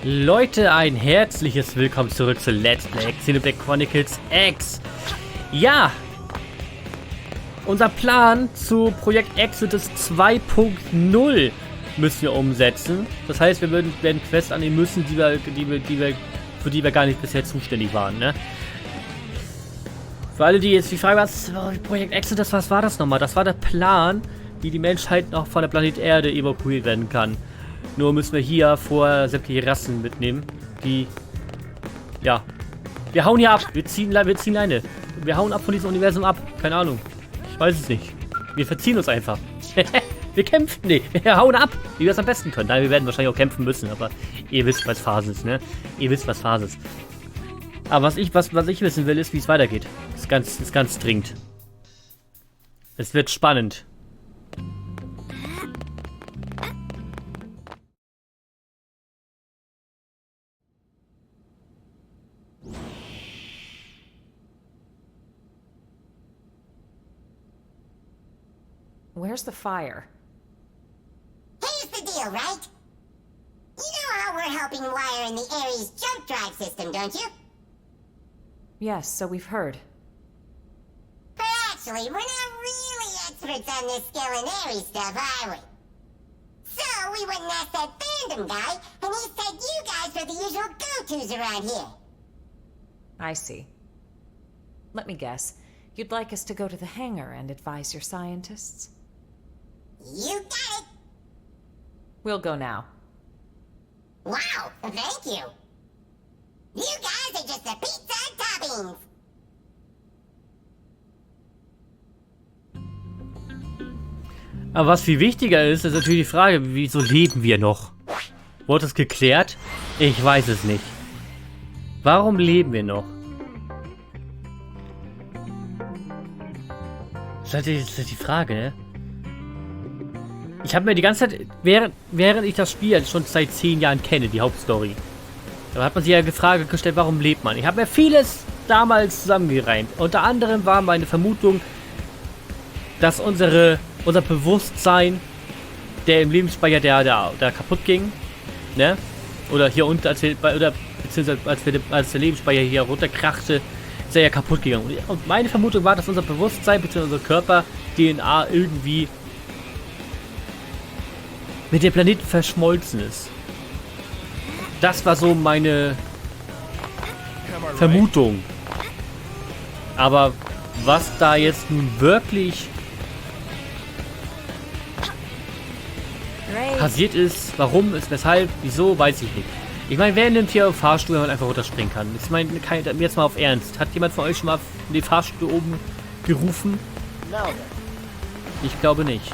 Leute, ein herzliches Willkommen zurück zu Let's Play Xenoblade Chronicles X. Ja, unser Plan zu Projekt Exodus 2.0 müssen wir umsetzen. Das heißt, wir werden Quests annehmen müssen, für die wir gar nicht bisher zuständig waren, ne? Für alle, die jetzt die Frage, was Projekt Exodus, was war das nochmal? Das war der Plan, wie die Menschheit noch von der Planet Erde evakuiert werden kann. Nur müssen wir hier vor sämtliche Rassen mitnehmen, die, ja, wir hauen hier ab, wir ziehen Leine. Wir hauen ab von diesem Universum ab, keine Ahnung, ich weiß es nicht. Wir verziehen uns einfach. Wir kämpfen, nee, wir hauen ab, wie wir es am besten können. Nein, wir werden wahrscheinlich auch kämpfen müssen, aber ihr wisst, was Phase ist, ne? Ihr wisst, was Phase ist. Aber was ich wissen will, ist, wie es weitergeht. Das ist ganz dringend. Es wird spannend. Where's the fire? Here's the deal, right? You know how we're helping wire in the Ares jump drive system, don't you? Yes, so we've heard. But actually, we're not really experts on this skill in Ares stuff, are we? So we went and asked that fandom guy, and he said you guys were the usual go-tos around here. I see. Let me guess. You'd like us to go to the hangar and advise your scientists? You got it! We'll go now. Wow, thank you. You guys are just the pizza toppings. Aber was viel wichtiger ist natürlich die Frage, wieso leben wir noch? Wurde es geklärt? Ich weiß es nicht. Warum leben wir noch? Das ist halt die Frage, ne? Ich habe mir die ganze Zeit, während ich das Spiel schon seit 10 Jahren kenne, die Hauptstory, da hat man sich ja die Frage gestellt, warum lebt man? Ich habe mir vieles damals zusammengereimt. Unter anderem war meine Vermutung, dass unser Bewusstsein, der im Lebensspeicher, der kaputt ging, ne? Oder hier unten, beziehungsweise als der Lebensspeicher hier runterkrachte, ist er ja kaputt gegangen. Und meine Vermutung war, dass unser Bewusstsein bzw. unser Körper, DNA, irgendwie mit dem Planeten verschmolzen ist. Das war so meine Vermutung. Aber was da jetzt nun wirklich passiert ist, warum ist, weshalb, wieso, weiß ich nicht. Ich meine, wer nimmt hier auf Fahrstuhl, wenn man einfach runterspringen kann? Ich meine, jetzt mal auf Ernst. Hat jemand von euch schon mal in die Fahrstuhl oben gerufen? Ich glaube nicht.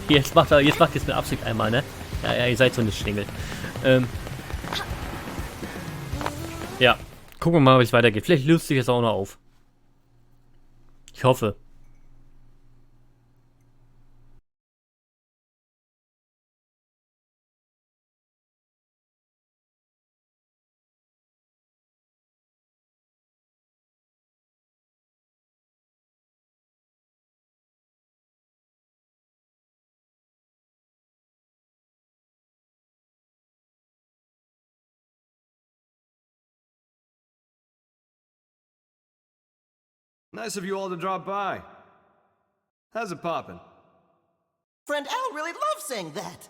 Jetzt macht es mit Absicht einmal, ne? Ja, ihr seid so eine Schlingel. Ja, gucken wir mal, wie es weitergeht. Vielleicht löst sich das auch noch auf. Ich hoffe. Nice of you all to drop by. How's it poppin'? Friend Al really loves saying that.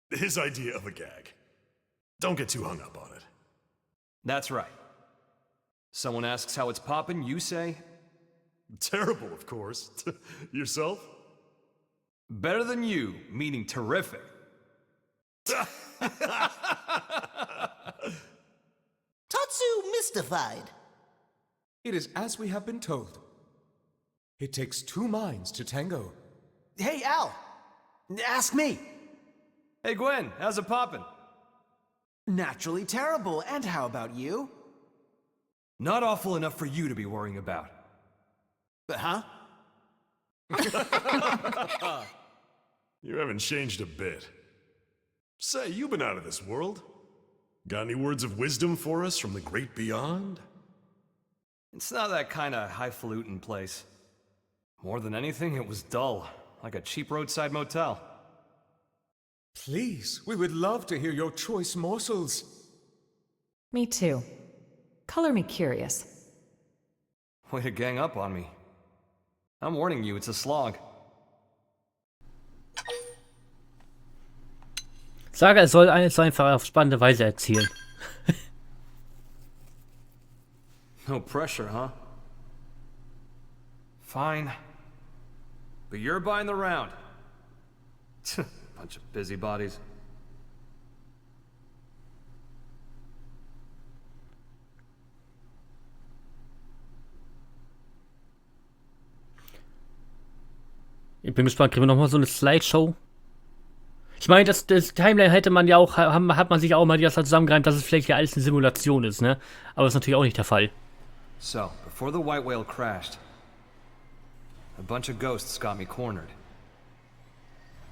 His idea of a gag. Don't get too hung up on it. That's right. Someone asks how it's poppin', you say, Terrible, of course. Yourself? better than you, meaning terrific. Tatsu mystified. It is as we have been told. It takes 2 minds to tango. Hey, Al. Ask me. Hey Gwen, how's it poppin'? Naturally terrible. And how about you? Not awful enough for you to be worrying about. Huh? You haven't changed a bit. Say, you've been out of this world. Got any words of wisdom for us from the great beyond? It's not that kind of highfalutin place. More than anything, it was dull, like a cheap roadside motel. Please, we would love to hear your choice morsels. Me too. Color me curious. Way to gang up on me. I'm warning you, it's a slog. Sage, er soll alles einfach auf spannende Weise erzählen. No pressure, huh? Fine. But you're buying the round. Bunch of busybodies. Ich bin gespannt, kriegen wir nochmal so eine Slideshow? Ich meine, das Timeline hätte man ja auch, hat man sich auch mal die Sache zusammengereimt, dass es vielleicht ja alles eine Simulation ist, ne? Aber das ist natürlich auch nicht der Fall. So, before the white whale crashed, a bunch of ghosts got me cornered.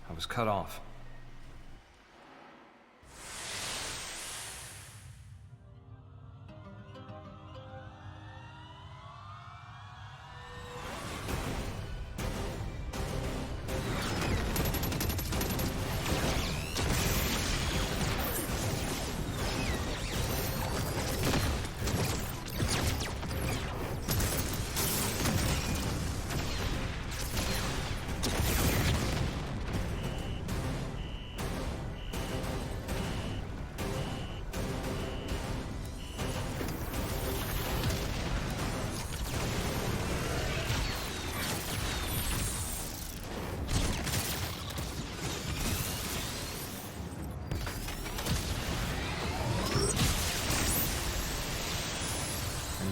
I was cut off.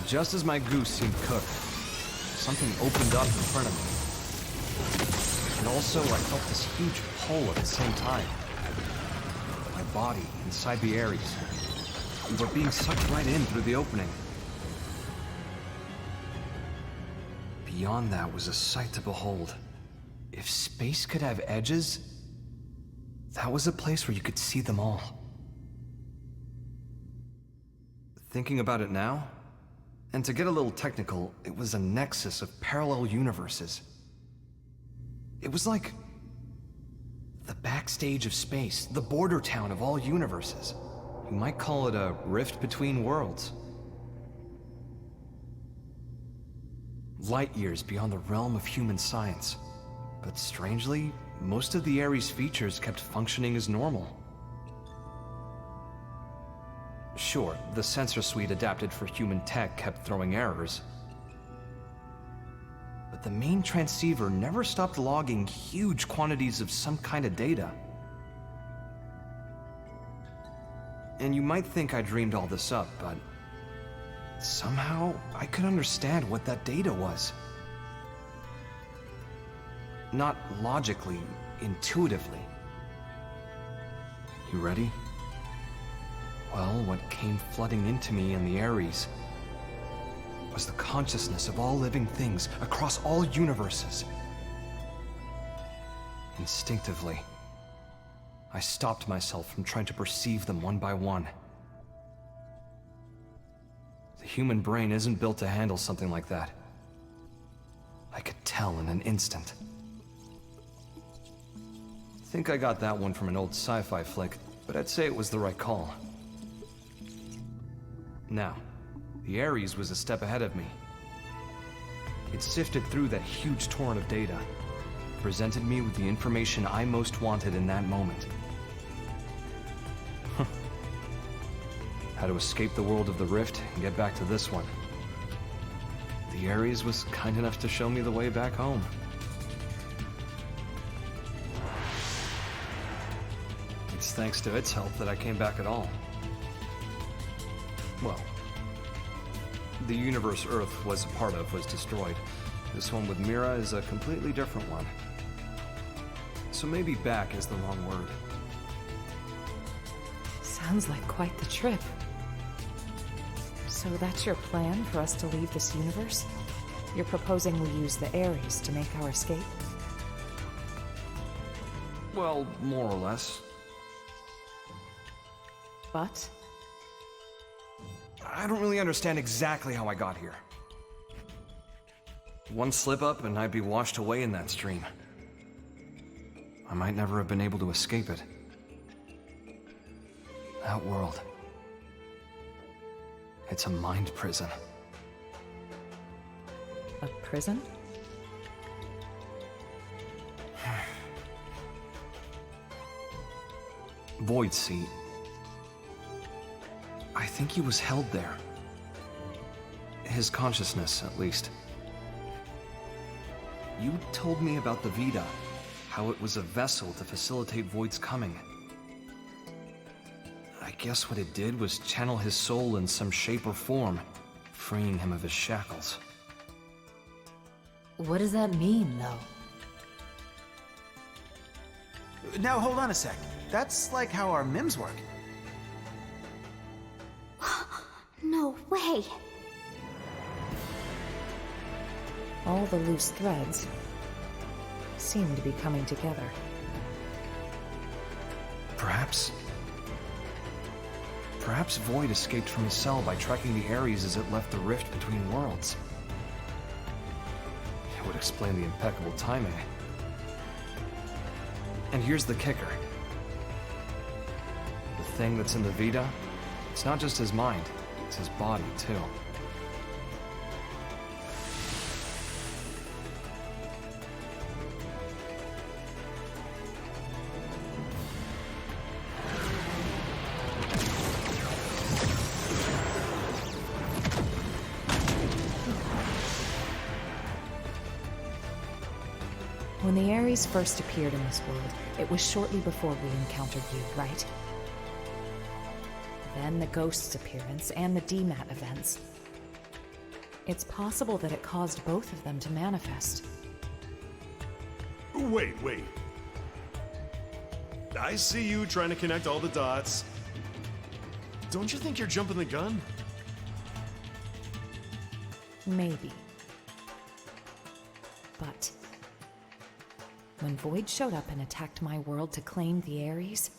Just as my goose seemed cooked, something opened up in front of me. And also, I felt this huge pull at the same time. My body inside the Ares, but being sucked right in through the opening. Beyond that was a sight to behold. If space could have edges, that was a place where you could see them all. Thinking about it now, and to get a little technical, it was a nexus of parallel universes. It was like the backstage of space, the border town of all universes. You might call it a rift between worlds. Light years beyond the realm of human science. But strangely, most of the Ares features kept functioning as normal. Sure, the sensor suite adapted for human tech kept throwing errors. But the main transceiver never stopped logging huge quantities of some kind of data. And you might think I dreamed all this up, but somehow I could understand what that data was. Not logically, intuitively. You ready? Well, what came flooding into me in the Ares was the consciousness of all living things across all universes. Instinctively, I stopped myself from trying to perceive them one by one. The human brain isn't built to handle something like that. I could tell in an instant. I think I got that one from an old sci-fi flick, but I'd say it was the right call. Now, the Ares was a step ahead of me. It sifted through that huge torrent of data, presented me with the information I most wanted in that moment. How to escape the world of the Rift and get back to this one. The Ares was kind enough to show me the way back home. It's thanks to its help that I came back at all. Well, the universe Earth was a part of was destroyed. This one with Mira is a completely different one. So maybe back is the wrong word. Sounds like quite the trip. So that's your plan for us to leave this universe? You're proposing we use the Ares to make our escape? Well, more or less. But? I don't really understand exactly how I got here. One slip up and I'd be washed away in that stream. I might never have been able to escape it. That world. It's a mind prison. A prison? Void's seat. I think he was held there. His consciousness, at least. You told me about the Vita, how it was a vessel to facilitate Void's coming. I guess what it did was channel his soul in some shape or form, freeing him of his shackles. What does that mean, though? Now hold on a sec. That's like how our MIMs work. No way. All the loose threads seem to be coming together. Perhaps Void escaped from his cell by tracking the Ares as it left the rift between worlds. It would explain the impeccable timing. And here's the kicker. The thing that's in the Vita, it's not just his mind, it's his body, too. When the Ares first appeared in this world, it was shortly before we encountered you, right? Then the Ghost's appearance and the DMAT events. It's possible that it caused both of them to manifest. Wait. I see you trying to connect all the dots. Don't you think you're jumping the gun? Maybe. But when Void showed up and attacked my world to claim the Ares,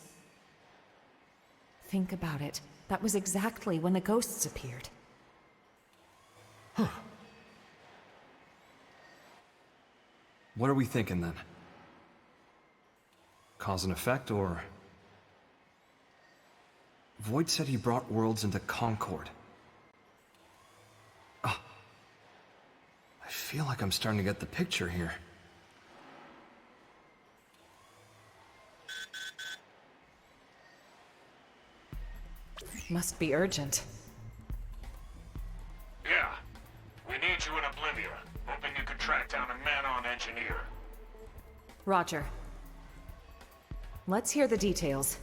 think about it. That was exactly when the Ghosts appeared. What are we thinking, then? Cause and effect, or... Void said he brought worlds into concord. Oh. I feel like I'm starting to get the picture here. Must be urgent. Yeah. We need you in Oblivia. Hoping you could track down a man-on engineer. Roger. Let's hear the details.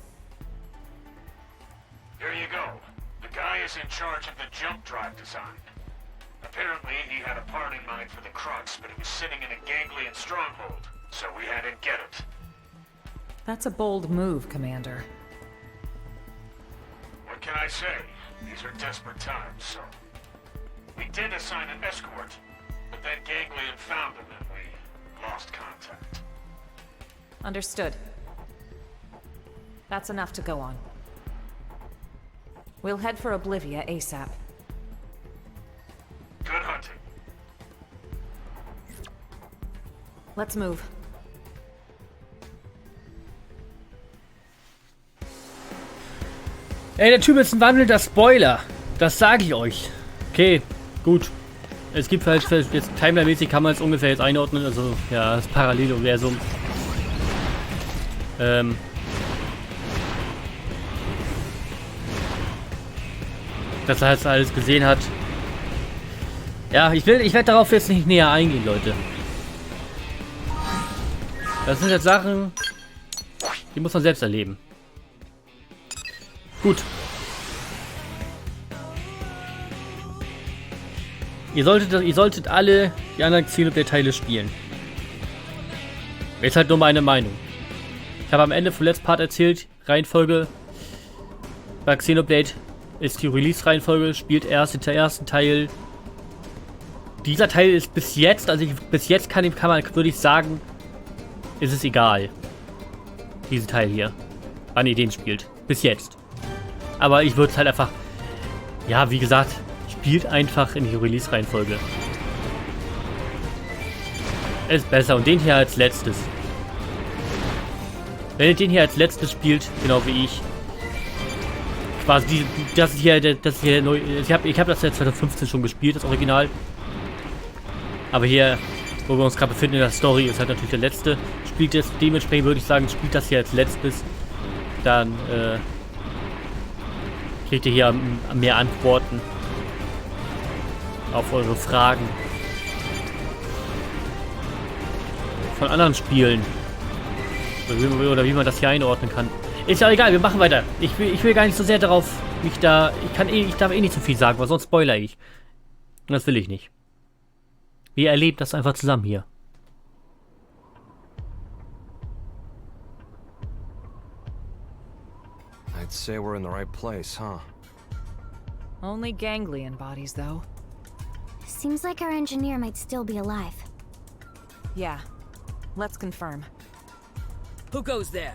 Here you go. The guy is in charge of the jump drive design. Apparently, he had a part in mind for the Crux, but it was sitting in a ganglion stronghold, so we had him get it. That's a bold move, Commander. What can I say? These are desperate times, so... We did assign an escort, but then Ganglion found him and we lost contact. Understood. That's enough to go on. We'll head for Oblivia ASAP. Good hunting. Let's move. Ey, der Typ ist ein wandelnder Spoiler. Das sage ich euch. Okay, gut. Es gibt halt jetzt timeline-mäßig kann man es ungefähr jetzt einordnen. Also, ja, das Paralleluniversum. Dass er jetzt alles gesehen hat. Ja, ich werde darauf jetzt nicht näher eingehen, Leute. Das sind jetzt Sachen, die muss man selbst erleben. Gut. Ihr solltet alle die anderen Xenoblade-Teile spielen. Ist halt nur meine Meinung. Ich habe am Ende vom letzten Part erzählt, Reihenfolge bei Xenoblade ist die Release-Reihenfolge, spielt erst den ersten Teil. Dieser Teil ist bis jetzt, also bis jetzt würde ich sagen, ist es egal. Diesen Teil hier. Wann ihr den spielt. Bis jetzt. Aber ich würde es halt einfach, ja, wie gesagt, spielt einfach in die Release-Reihenfolge. Ist besser. Und den hier als letztes. Wenn ihr den hier als letztes spielt, genau wie ich, quasi, das hier neu. Ich hab das ja 2015 schon gespielt, das Original. Aber hier, wo wir uns gerade befinden in der Story, ist halt natürlich der letzte. Spielt jetzt, dementsprechend würde ich sagen, spielt das hier als letztes. Dann, kriegt ihr hier mehr Antworten auf eure Fragen. Von anderen Spielen. Oder wie man das hier einordnen kann. Ist ja egal, wir machen weiter. Ich will gar nicht so sehr darauf, ich darf eh nicht so viel sagen, weil sonst spoilere ich. Und das will ich nicht. Wir erleben das einfach zusammen hier. I'd say we're in the right place, huh? Only ganglion bodies, though. Seems like our engineer might still be alive. Yeah. Let's confirm. Who goes there?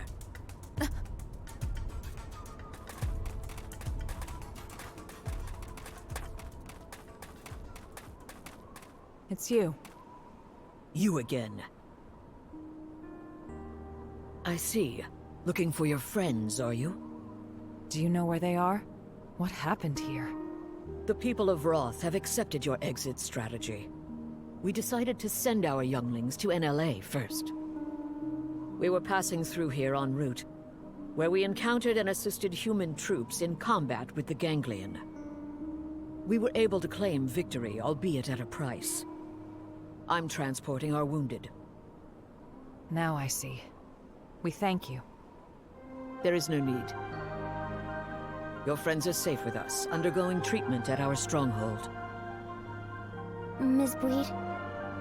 It's you. You again. I see. Looking for your friends, are you? Do you know where they are? What happened here? The people of Roth have accepted your exit strategy. We decided to send our younglings to NLA first. We were passing through here en route, where we encountered and assisted human troops in combat with the ganglion. We were able to claim victory, albeit at a price. I'm transporting our wounded. Now I see. We thank you. There is no need. Your friends are safe with us, undergoing treatment at our stronghold. Ms. Breed,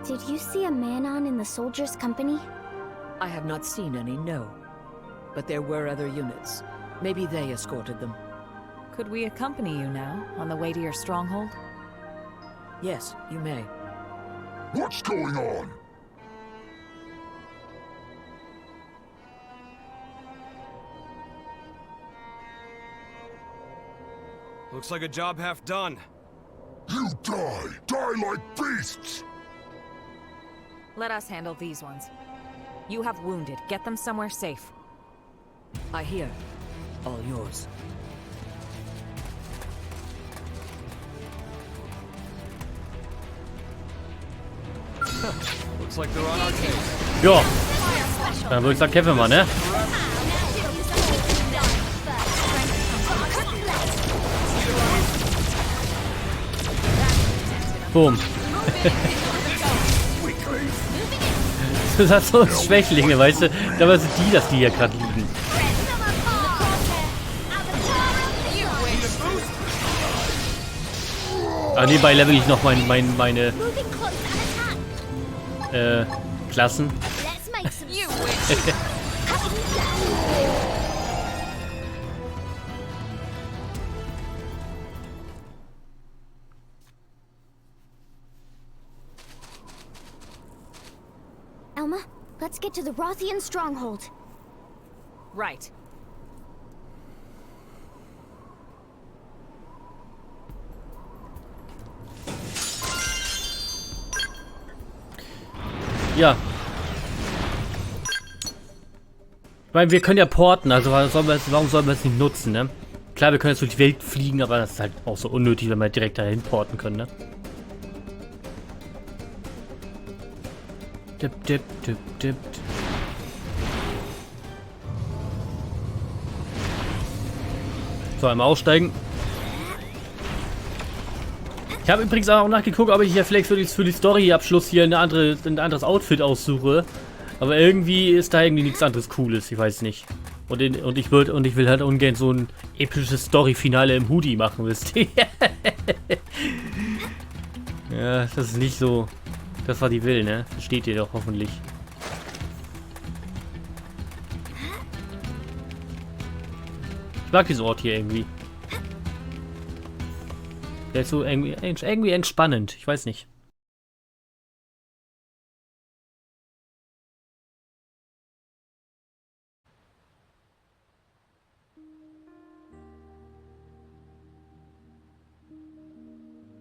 did you see a man-on in the soldiers' company? I have not seen any, no. But there were other units. Maybe they escorted them. Could we accompany you now, on the way to your stronghold? Yes, you may. What's going on? Looks like a job half done. You die! Die like beasts! Let us handle these ones. You have wounded. Get them somewhere safe. I hear. All yours. Looks like they're on our case. Ja. Dann würde ich sagen, kämpfen wir, ne? Boom. Das sind so Schwächlinge, weißt du? Dabei sind die, dass die hier gerade liegen. Ah, nebenbei level ich noch meine Klassen. Elma, let's get to the Rothian stronghold. Right. Ja. Ich meine, wir können ja porten, also warum sollen wir es nicht nutzen, ne? Klar, wir können jetzt durch die Welt fliegen, aber das ist halt auch so unnötig, wenn wir direkt dahin porten können, ne? Dip, dip, dip, dip. So, einmal aussteigen. Ich habe übrigens auch nachgeguckt, ob ich hier vielleicht für die Story-Abschluss hier ein anderes Outfit aussuche. Aber irgendwie ist da irgendwie nichts anderes Cooles, ich weiß nicht. Und ich will halt ungern so ein episches Story-Finale im Hoodie machen, wisst ihr? Ja, das ist nicht so... Das war die will, ne? Versteht ihr doch hoffentlich. Ich mag diesen Ort hier irgendwie. Der ist so irgendwie entspannend. Ich weiß nicht.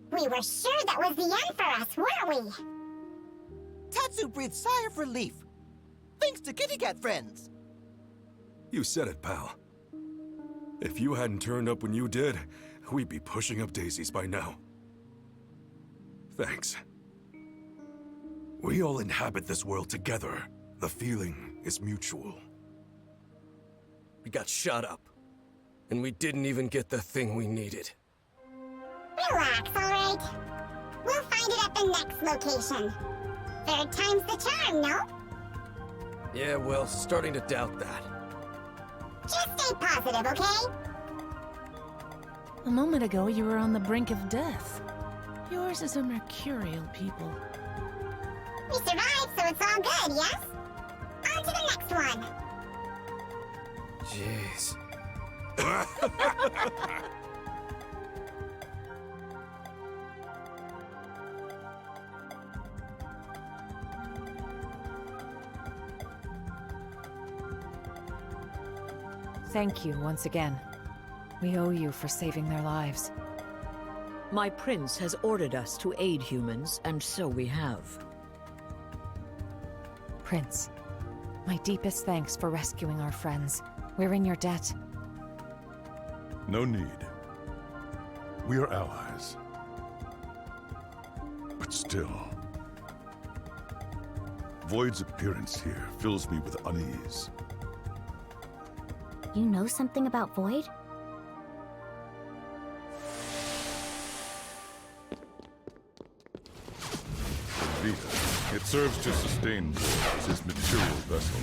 We were sure that was the end for us, weren't we? Tatsu breathed sigh of relief. Thanks to Kitty Cat friends. You said it, pal. If you hadn't turned up when you did, we'd be pushing up daisies by now. Thanks. We all inhabit this world together. The feeling is mutual. We got shot up, and we didn't even get the thing we needed. Relax, alright? We'll find it at the next location. Third time's the charm, no? Yeah, well, starting to doubt that. Just stay positive, okay? A moment ago, you were on the brink of death. Yours is a mercurial people. We survived, so it's all good, yes? On to the next one. Jeez. Thank you once again. We owe you for saving their lives. My prince has ordered us to aid humans, and so we have. Prince, my deepest thanks for rescuing our friends. We're in your debt. No need. We are allies. But still, Void's appearance here fills me with unease. You know something about Void? Vita. It serves to sustain Void as his material vessel.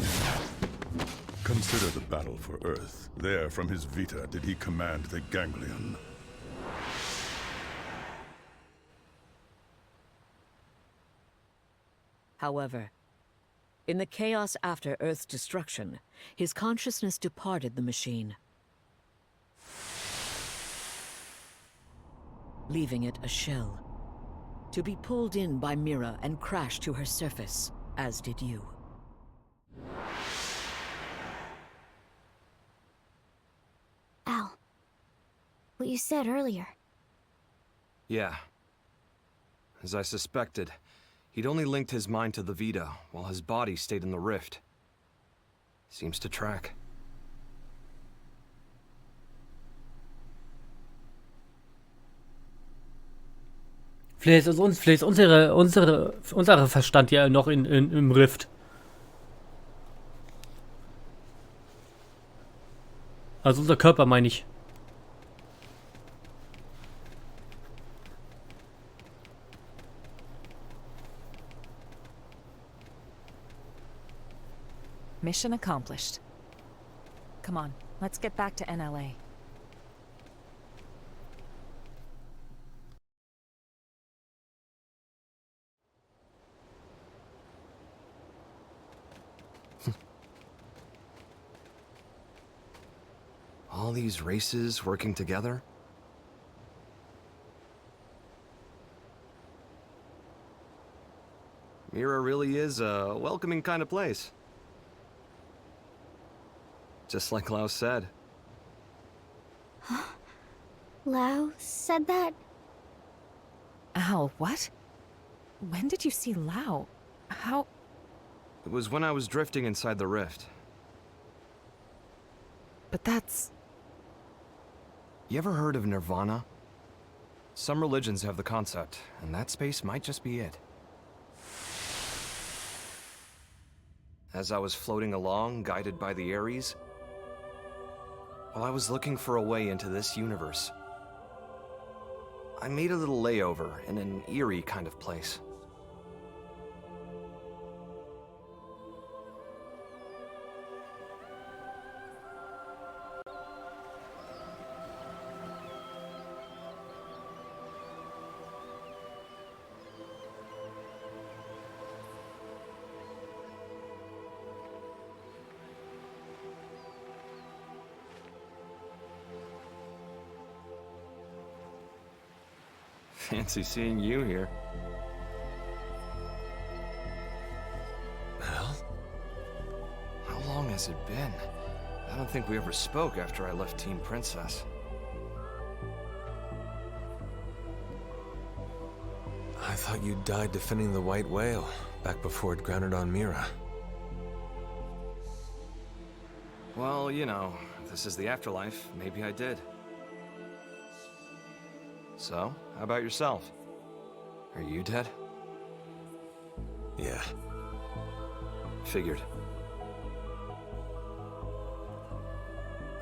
Consider the battle for Earth. There, from his Vita, did he command the Ganglion. However, in the chaos after Earth's destruction, his consciousness departed the machine, leaving it a shell, to be pulled in by Mira and crash to her surface, as did you. Al, what you said earlier. Yeah. As I suspected, he'd only linked his mind to the Vita, while his body stayed in the rift. Seems to track. Vielleicht ist unsere Verstand ja noch im Rift. Also unser Körper, meine ich. Mission accomplished. Come on, let's get back to NLA. All these races working together? Mira really is a welcoming kind of place. Just like Lau said. Lau said that? Al, what? When did you see Lau? How? It was when I was drifting inside the rift. But that's... You ever heard of Nirvana? Some religions have the concept, and that space might just be it. As I was floating along, guided by the Ares, while I was looking for a way into this universe, I made a little layover in an eerie kind of place. Fancy seeing you here. Well? How long has it been? I don't think we ever spoke after I left Team Princess. I thought you died defending the White Whale, back before it grounded on Mira. Well, you know, this is the afterlife, maybe I did. So, how about yourself? Are you dead? Yeah. Figured.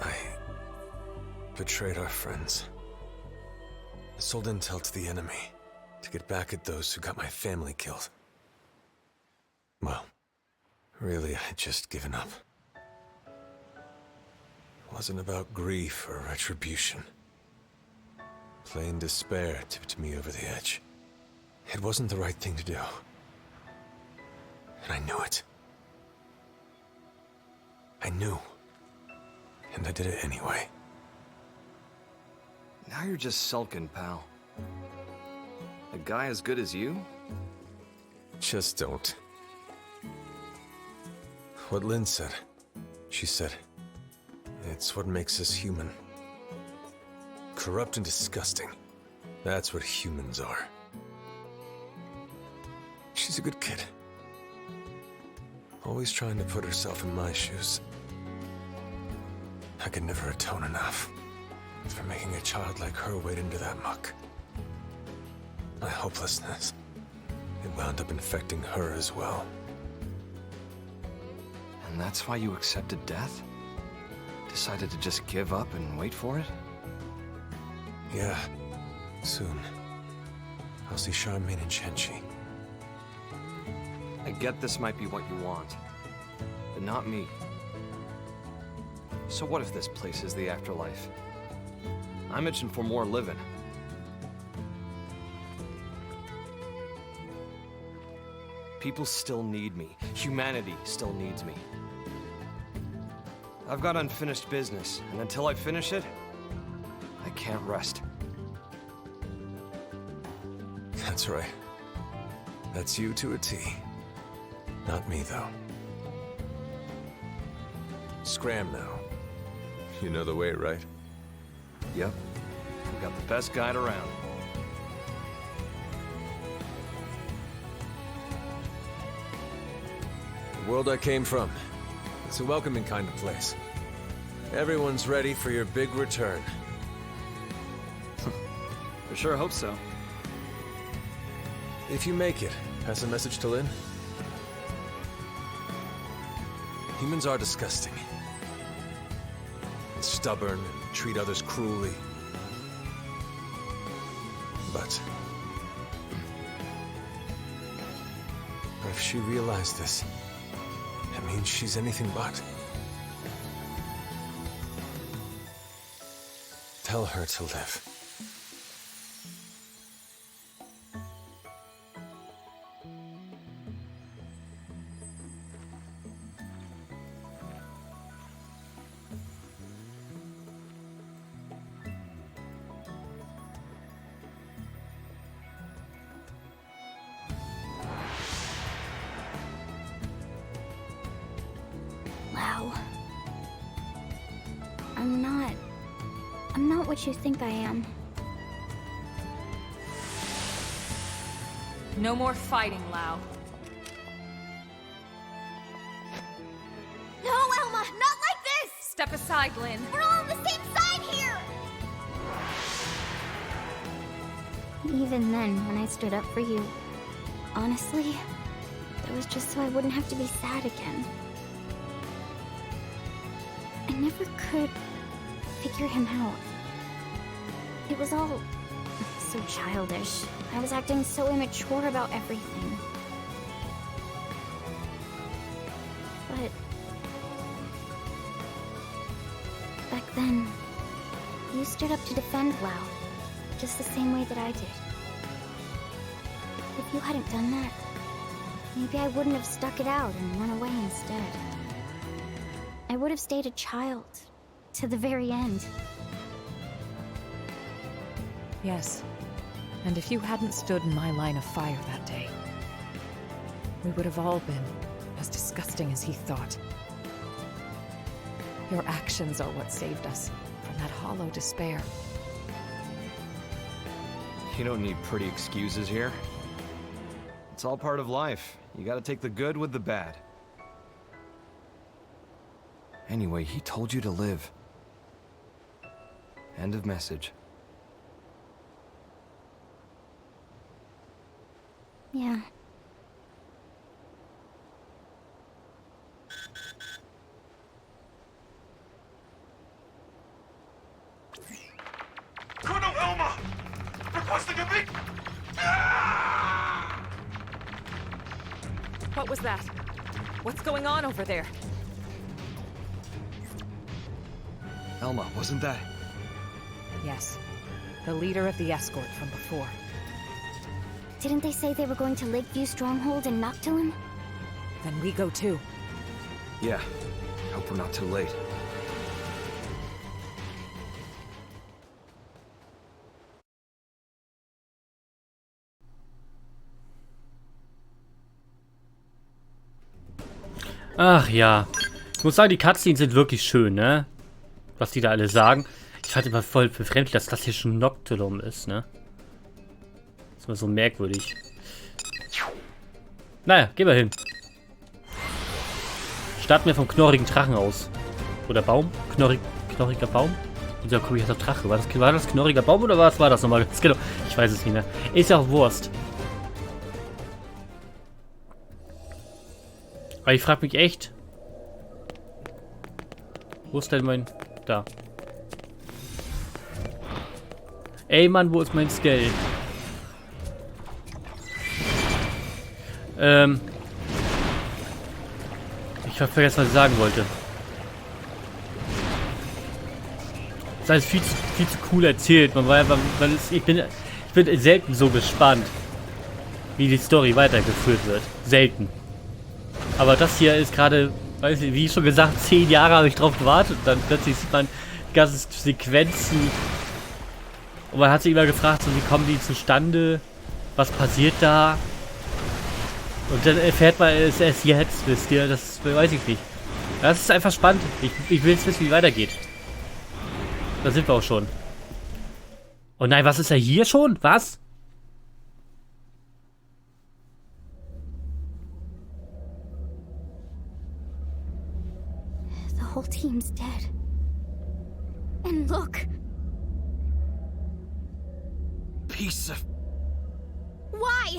I betrayed our friends. I sold intel to the enemy to get back at those who got my family killed. Well, really, I had just given up. It wasn't about grief or retribution. Plain despair tipped me over the edge. It wasn't the right thing to do. And I knew it. I knew. And I did it anyway. Now you're just sulking, pal. A guy as good as you? Just don't. What Lynn said. She said, it's what makes us human. Corrupt and disgusting. That's what humans are. She's a good kid. Always trying to put herself in my shoes. I could never atone enough for making a child like her wade into that muck. My hopelessness, it wound up infecting her as well. And that's why you accepted death? Decided to just give up and wait for it? Yeah, soon. I'll see Charmaine and Shenchi. I get this might be what you want, but not me. So what if this place is the afterlife? I'm itching for more living. People still need me. Humanity still needs me. I've got unfinished business, and until I finish it, I can't rest. That's right. That's you to a T. Not me, though. Scram now. You know the way, right? Yep. We got the best guide around. The world I came from. It's a welcoming kind of place. Everyone's ready for your big return. I sure hope so. If you make it, pass a message to Lynn. Humans are disgusting. And stubborn and treat others cruelly. But if she realized this, that means she's anything but. Tell her to live. Wow. I'm not what you think I am. No more fighting, Lau. No, Elma, not like this! Step aside, Lynn. We're all on the same side here! Even then, when I stood up for you, honestly, it was just so I wouldn't have to be sad again. I never could figure him out. It was all so childish. I was acting so immature about everything. But back then, you stood up to defend Lau, just the same way that I did. If you hadn't done that, maybe I wouldn't have stuck it out and run away instead. I would have stayed a child, to the very end. Yes. And if you hadn't stood in my line of fire that day, we would have all been as disgusting as he thought. Your actions are what saved us from that hollow despair. You don't need pretty excuses here. It's all part of life. You gotta take the good with the bad. Anyway, he told you to live. End of message. Yeah. Colonel Elma! Requesting a meet! What was that? What's going on over there? Elma, wasn't that? Yes. The leader of the escort from before. Didn't they say they were going to Lakeview Stronghold in Noctilum? Then we go too. Yeah. Hope we're not too late. Ach ja. Ich muss sagen, die Cutscenes sind wirklich schön, ne? Was die da alle sagen. Ich fand immer voll befremdlich, dass das hier schon Noctilum ist, ne? Das ist immer so merkwürdig. Naja, gehen wir hin. Starten wir vom knorrigen Drachen aus. Oder Baum? Knorriger Baum? Wieso komme ich jetzt auf Drache? War das knorriger Baum oder was war das nochmal? Genau. Ich weiß es nicht mehr. Ist ja auch Wurst. Aber ich frage mich echt. Wo ist denn mein... Da. Ey Mann, wo ist mein Skell? Ich habe vergessen, was ich sagen wollte. Das ist alles viel zu cool erzählt. Ich bin selten so gespannt, wie die Story weitergeführt wird. Selten. Aber das hier ist gerade, weiß ich, wie schon gesagt, 10 Jahre habe ich drauf gewartet. Und dann plötzlich sieht man ganze Sequenzen. Und man hat sich immer gefragt, so, wie kommen die zustande? Was passiert da? Und dann erfährt man es erst jetzt, wisst ihr? Das weiß ich nicht. Das ist einfach spannend. Ich will jetzt wissen, wie weitergeht. Da sind wir auch schon. Oh nein, was ist er hier schon? Was? The whole team's dead. And look. Piece of... Why?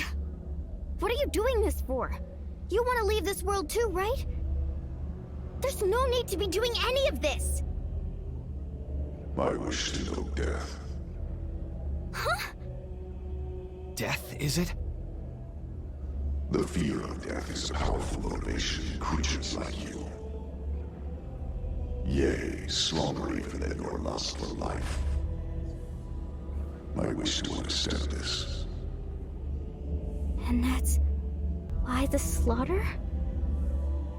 What are you doing this for? You want to leave this world too, right? There's no need to be doing any of this. I wish to know death. Huh? Death, is it? The fear of death is a powerful motivation in creatures like you. Yea, stronger even than your lust for life. I wish to understand this. And that's why the slaughter?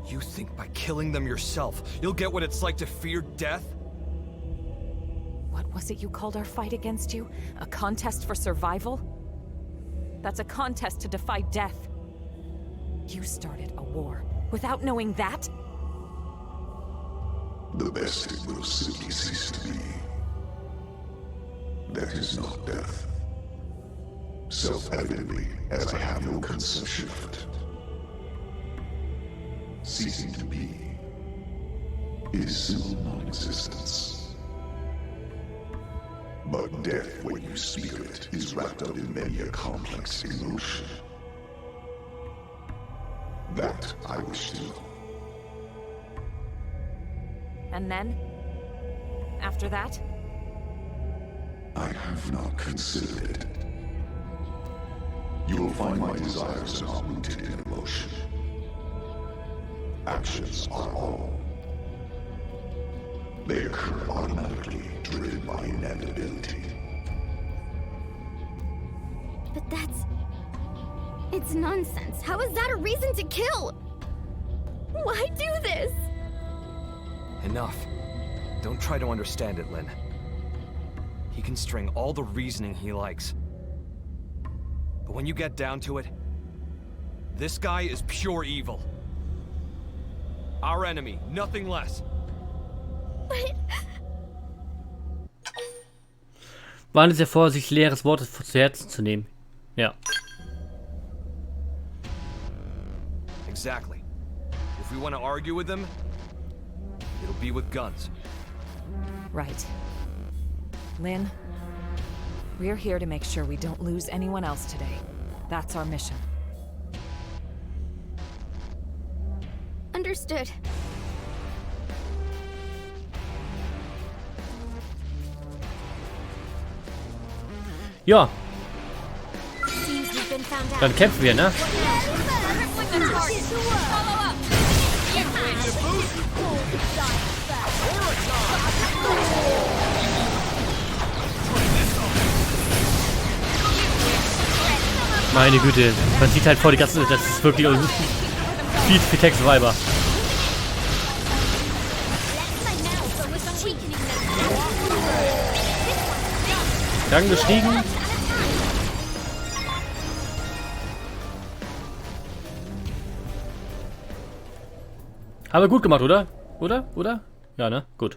You think by killing them yourself, you'll get what it's like to fear death? What was it you called our fight against you? A contest for survival? That's a contest to defy death. You started a war without knowing that? The best it will simply cease to be. That is not death. Self-evidently, as I have no conception of it. Ceasing to be is simple non-existence. But death, when you speak of it, is wrapped up in many a complex emotion. That I wish to know. And then? After that? I have not considered it. You will find my desires are not rooted in emotion. Actions are all. They occur automatically, driven by inevitability. But that's... It's nonsense. How is that a reason to kill? Why do this? Enough. Don't try to understand it, Lynn. He can string all the reasoning he likes. But when you get down to it, this guy is pure evil. Our enemy, nothing less. Warne sehr vor, sich leeres Wort zu Herzen zu nehmen. Ja. Exactly. If we want to argue with them, it'll be with guns. Right. Lynn, we're here to make sure we don't lose anyone else today. That's our mission. Understood. Ja, Seems you've been found out. dann kämpfen wir, ne? Meine Güte, man sieht halt vor die ganze, das ist wirklich viel Text Survivor. Gang gestiegen. Haben wir gut gemacht, oder? Oder? Ja, ne? Gut.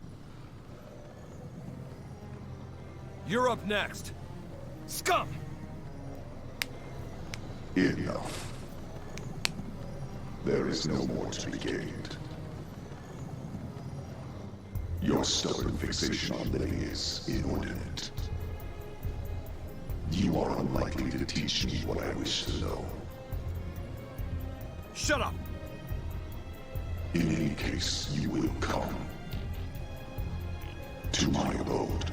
You're up next. Scum! Enough. There is no more to be gained. Your stubborn fixation on living is inordinate. You are unlikely to teach me what I wish to know. Shut up! In any case, you will come to my abode.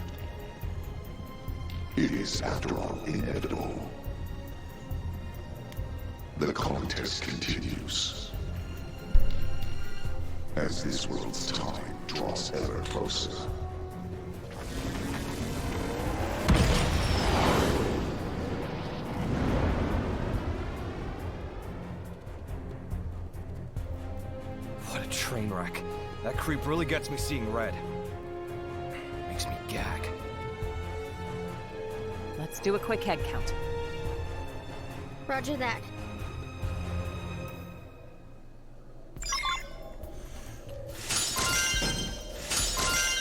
It is, after all, inevitable. The contest continues. As this world's time draws ever closer. What a train wreck. That creep really gets me seeing red. Makes me gag. Let's do a quick head count. Roger that.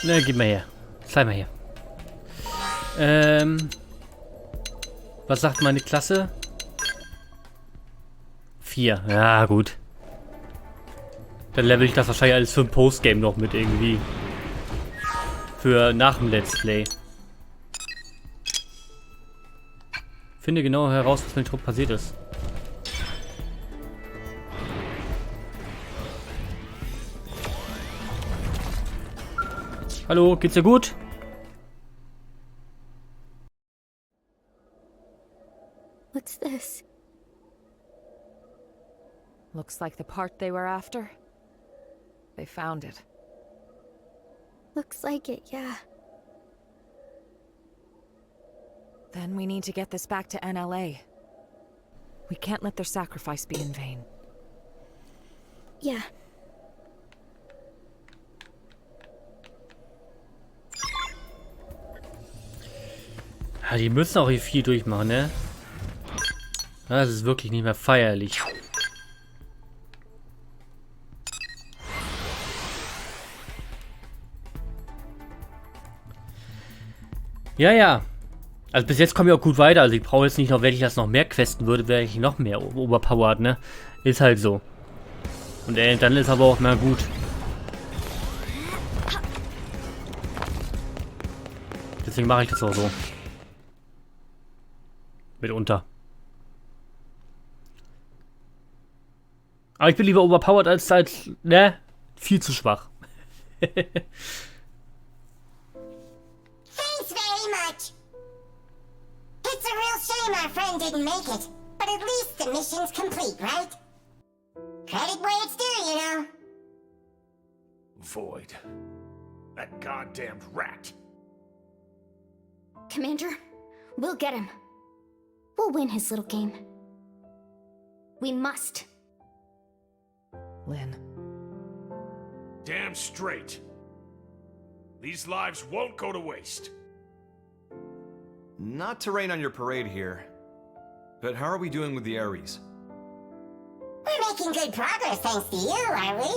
Na, gib mal her. Zeig mal her. Was sagt meine Klasse? 4. Ja, gut. Dann level ich das wahrscheinlich alles für ein Postgame noch mit irgendwie. Für nach dem Let's Play. Finde genau heraus, was mit dem Trupp passiert ist. Hallo, geht's dir gut? What's this? Looks like the part they were after. They found it. Looks like it, yeah. Then we need to get this back to NLA. We can't let their sacrifice be in vain. Yeah. Ja, die müssen auch hier viel durchmachen, ne? Das ist wirklich nicht mehr feierlich. Ja. Also bis jetzt komme ich auch gut weiter. Also ich brauche jetzt nicht noch, wenn ich das noch mehr questen würde, wäre ich noch mehr overpowered, ne? Ist halt so. Und dann ist aber auch mal gut. Deswegen mache ich das auch so. Mitunter. Aber ich bin lieber overpowered als ne? Viel zu schwach. Thanks very much. It's a real shame our friend didn't make it, but at least the mission's complete, right? Credit where it's due, you know. Void. That goddamned rat. Commander, we'll get him. We'll win his little game. We must. Lynn. Damn straight. These lives won't go to waste. Not to rain on your parade here, but how are we doing with the Ares? We're making good progress thanks to you, are we?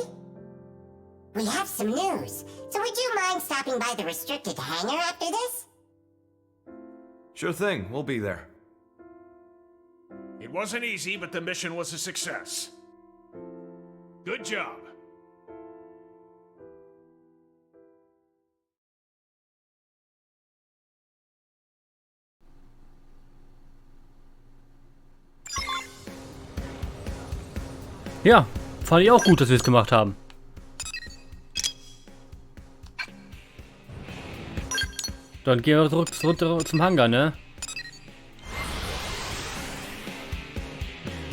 We have some news, so would you mind stopping by the restricted hangar after this? Sure thing, we'll be there. It wasn't easy, but the mission was a success. Good job. Ja, fand ich auch gut, dass wir es gemacht haben. Dann gehen wir zurück zum Hangar, ne?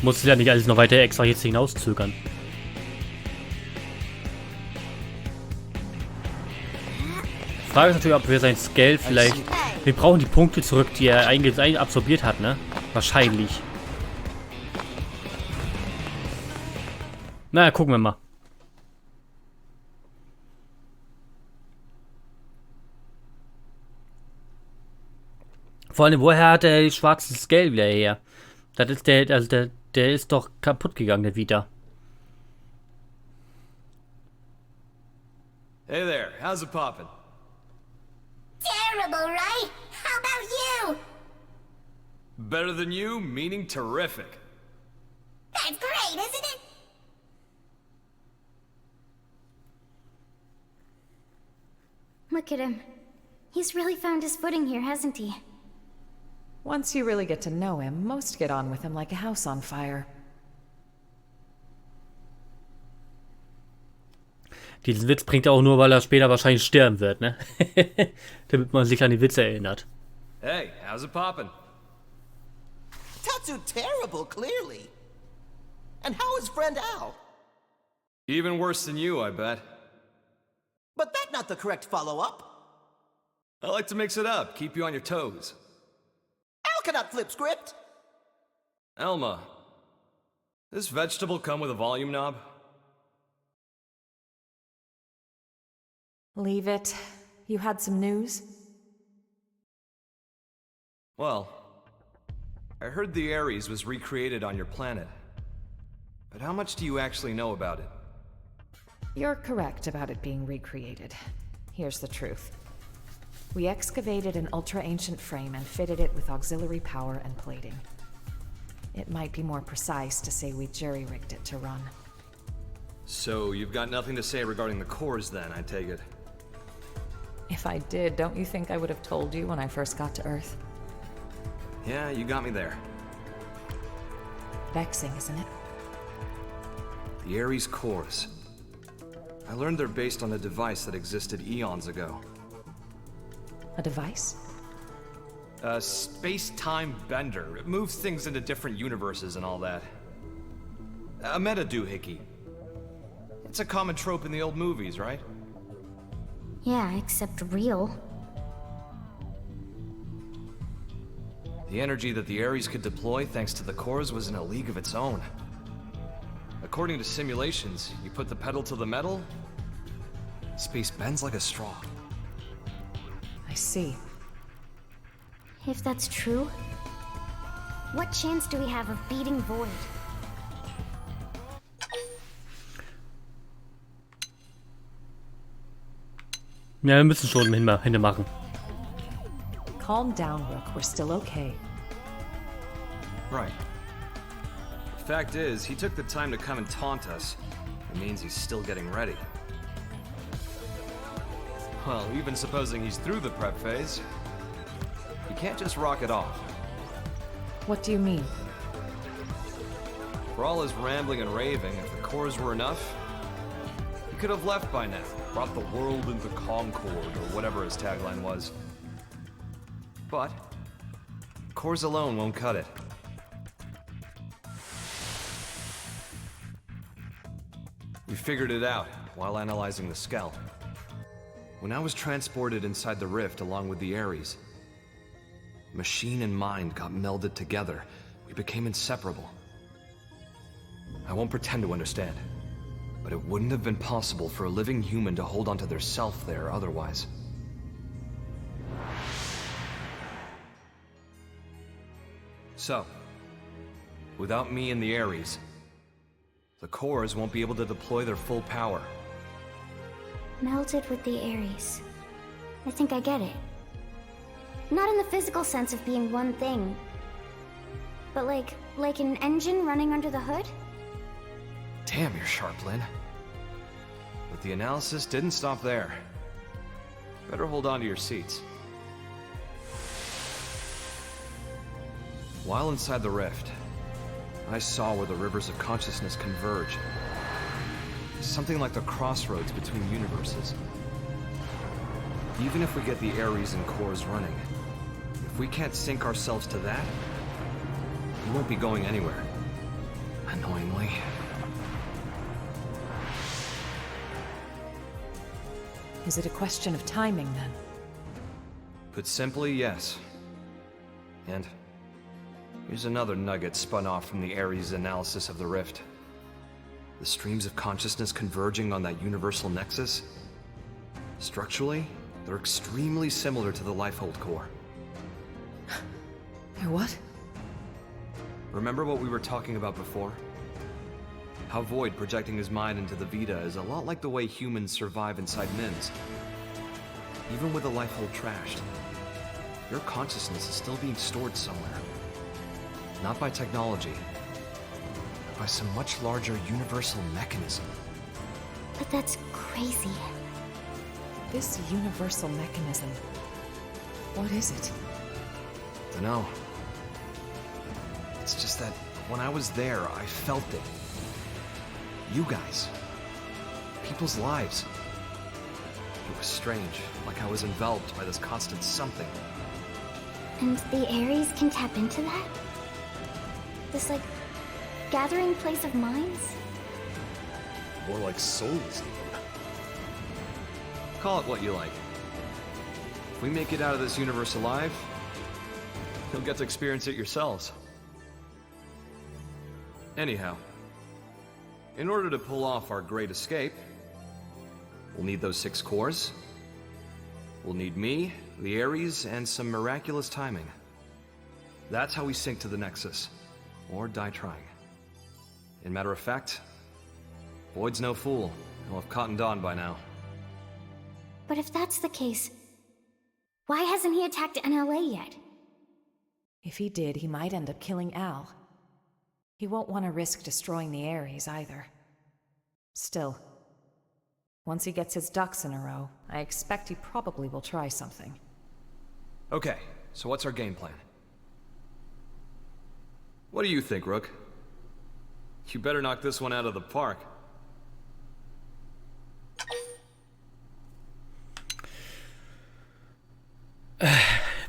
Muss ja nicht alles noch weiter extra jetzt hinauszögern. Frage ist natürlich, ob wir sein Scale vielleicht... Wir brauchen die Punkte zurück, die er absorbiert hat, ne? Wahrscheinlich. Na, gucken wir mal. Vor allem, woher hat er die schwarzen Scale wieder her? Das ist der ist doch kaputt gegangen, der Vita. Hey there, how's it poppin'? Terrible, right? How about you? Better than you, meaning terrific. That's great, isn't it? Look at him. He's really found his footing here, hasn't he? Once you really get to know him, most get on with him like a house on fire. Diesen Witz bringt er auch nur, weil er später wahrscheinlich sterben wird, ne? Damit man sich an die Witze erinnert. Hey, how's it poppin'? Not too terrible, clearly. And how is friend Al? Even worse than you, I bet. But that's not the correct follow-up. I like to mix it up, keep you on your toes. Al cannot flip script. Elma, this vegetable come with a volume knob? Leave it. You had some news? Well, I heard the Ares was recreated on your planet. But how much do you actually know about it? You're correct about it being recreated. Here's the truth. We excavated an ultra-ancient frame and fitted it with auxiliary power and plating. It might be more precise to say we jury-rigged it to run. So you've got nothing to say regarding the cores then, I take it? If I did, don't you think I would have told you when I first got to Earth? Yeah, you got me there. Vexing, isn't it? The Ares cores. I learned they're based on a device that existed eons ago. A device? A space-time bender. It moves things into different universes and all that. A meta-doohickey. It's a common trope in the old movies, right? Yeah, except real. The energy that the Ares could deploy thanks to the cores was in a league of its own. According to simulations, you put the pedal to the metal, space bends like a straw. I see. If that's true, what chance do we have of beating Void? Ja, wir müssen schon Hände machen. Calm down, Rook. We're still okay. Right. The fact is, he took the time to come and taunt us. It means he's still getting ready. Well, even supposing he's through the prep phase, he can't just rock it off. What do you mean? For all his rambling and raving, if the cores were enough, he could have left by now. Brought the world into concord, or whatever his tagline was. But cores alone won't cut it. We figured it out while analyzing the Skell. When I was transported inside the rift along with the Ares, machine and mind got melded together. We became inseparable. I won't pretend to understand, but it wouldn't have been possible for a living human to hold onto their self there otherwise. So, without me and the Ares, the cores won't be able to deploy their full power. Melded with the Ares. I think I get it. Not in the physical sense of being one thing, but like an engine running under the hood? Damn, you're sharp, Lynn. But the analysis didn't stop there. Better hold on to your seats. While inside the rift, I saw where the rivers of consciousness converge. Something like the crossroads between universes. Even if we get the Ares and cores running, if we can't sync ourselves to that, we won't be going anywhere. Annoyingly. Is it a question of timing, then? Put simply, yes. And here's another nugget spun off from the Ares analysis of the rift. The streams of consciousness converging on that universal nexus. Structurally, they're extremely similar to the Lifehold core. They're what? Remember what we were talking about before? How Void projecting his mind into the Vita is a lot like the way humans survive inside MINs. Even with the Lifehold trashed, your consciousness is still being stored somewhere. Not by technology, but by some much larger universal mechanism. But that's crazy. This universal mechanism. What is it? Dunno. It's just that when I was there, I felt it. You guys. People's lives. It was strange, like I was enveloped by this constant something. And the Ares can tap into that? This, like, gathering place of minds? More like souls, even. Call it what you like. If we make it out of this universe alive, you'll get to experience it yourselves. Anyhow, in order to pull off our great escape, we'll need those 6 cores. We'll need me, the Ares, and some miraculous timing. That's how we sync to the Nexus, or die trying. In matter of fact, Void's no fool. He'll have cottoned on by now. But if that's the case, why hasn't he attacked NLA yet? If he did, he might end up killing Al. He won't want to risk destroying the Ares either. Still, once he gets his ducks in a row, I expect he probably will try something. Okay, so what's our game plan? What do you think, Rook? You better knock this one out of the park.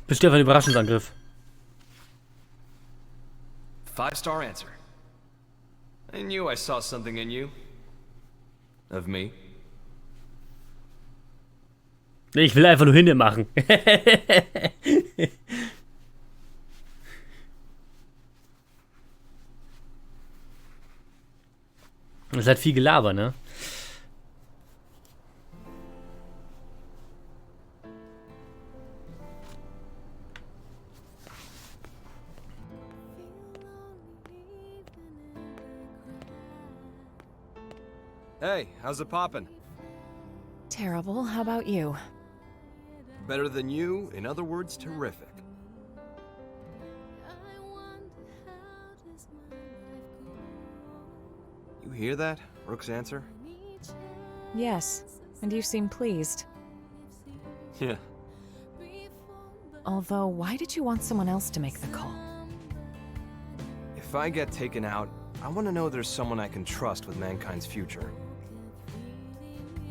Besteht auf einen Überraschungsangriff. 5-star answer. I knew I saw something in you. Of me. Nee, ich will einfach nur Hinde machen. Das ist halt viel Gelaber, ne? Hey, how's it poppin'? Terrible. How about you? Better than you, in other words, terrific. You hear that? Rook's answer? Yes, and you seem pleased. Yeah. Although, why did you want someone else to make the call? If I get taken out, I want to know there's someone I can trust with mankind's future.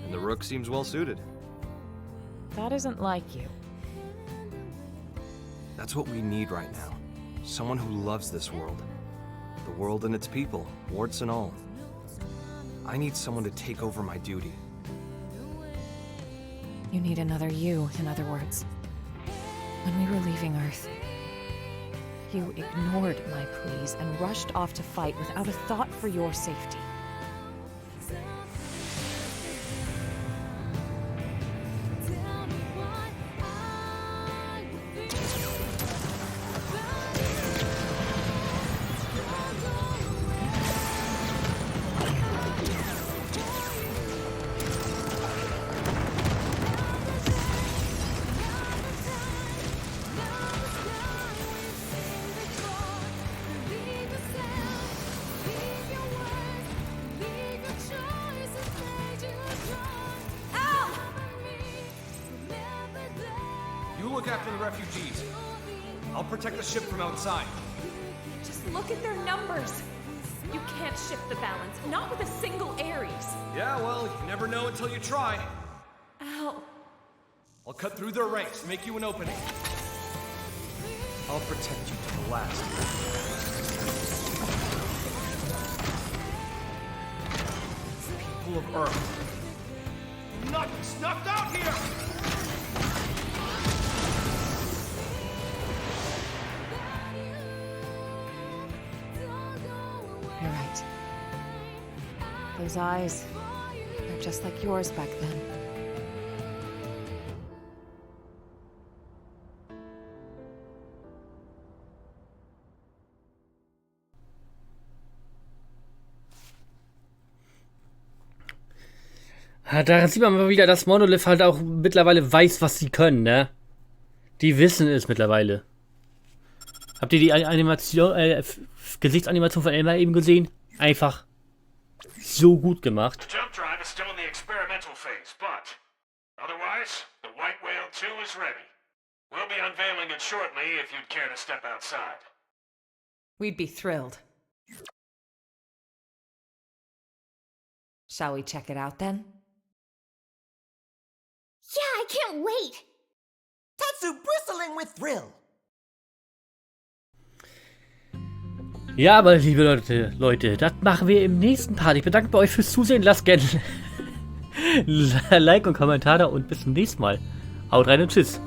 And the Rook seems well suited. That isn't like you. That's what we need right now. Someone who loves this world. The world and its people, warts and all. I need someone to take over my duty. You need another you, in other words. When we were leaving Earth, you ignored my pleas and rushed off to fight without a thought for your safety. Look after the refugees. I'll protect the ship from outside. Just look at their numbers. You can't shift the balance, not with a single Ares. Yeah, well, you never know until you try. Ow. I'll cut through their ranks, make you an opening. I'll protect you to the last. People of Earth, do not be snuffed out here! You're right. Those eyes, they're just like yours back then. Daran sieht man mal wieder, dass Monolith halt auch mittlerweile weiß, was sie können, ne? Die wissen es mittlerweile. Habt ihr die Animation, Gesichtsanimation von Elmer eben gesehen? Einfach so gut gemacht. The jump drive is still in the experimental phase, but otherwise, the White Whale 2 is ready. We'll be unveiling it shortly if you'd care to step outside. We'd be thrilled. Shall we check it out then? Yeah, I can't wait! Tatsu bristling with thrill. Ja, aber liebe Leute, das machen wir im nächsten Part. Ich bedanke bei euch fürs Zusehen. Lasst gerne Like und Kommentar da und bis zum nächsten Mal. Haut rein und tschüss.